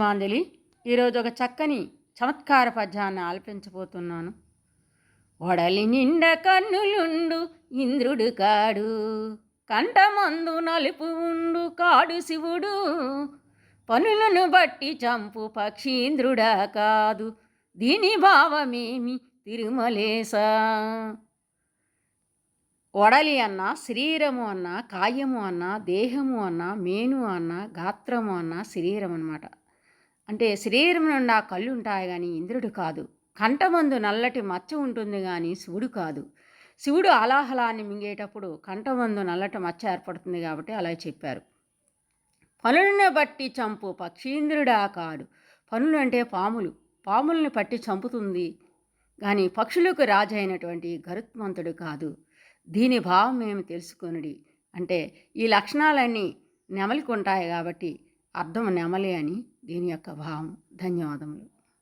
మాంజలి ఈరోజు ఒక చక్కని చమత్కార పద్యాన్ని ఆలపించబోతున్నాను. ఒడలి నిండ కన్నులుండు ఇంద్రుడు కాడు, కంఠమందు నలుపు ఉండు కాడు శివుడు, పనులను బట్టి చంపు పక్షీంద్రుడా కాదు, దీని భావమేమి తిరుమలేసా. ఒడలి అన్న శరీరము అన్న, కాయము అన్న, దేహము అన్న, మేను అన్న, గాత్రము అన్న శరీరం అన్నమాట. అంటే శరీరం నుండి ఆ కళ్ళు ఉంటాయి కానీ ఇంద్రుడు కాదు. కంఠమందు నల్లటి మచ్చ ఉంటుంది కానీ శివుడు కాదు. శివుడు అలాహలాన్ని మింగేటప్పుడు కంఠమందు నల్లటి మచ్చ ఏర్పడుతుంది కాబట్టి అలా చెప్పారు. పనులను బట్టి చంపు పక్షీంద్రుడా కాడు. పనులు అంటే పాములు, పాముల్ని పట్టి చంపుతుంది కానీ పక్షులకు రాజైనటువంటి గరుత్మంతుడు కాదు. దీని భావం మేము తెలుసుకొనుడి అంటే ఈ లక్షణాలన్నీ నెమలికి ఉంటాయి కాబట్టి అర్థం నెమలి అని దీని యొక్క భావం. ధన్యవాదములు.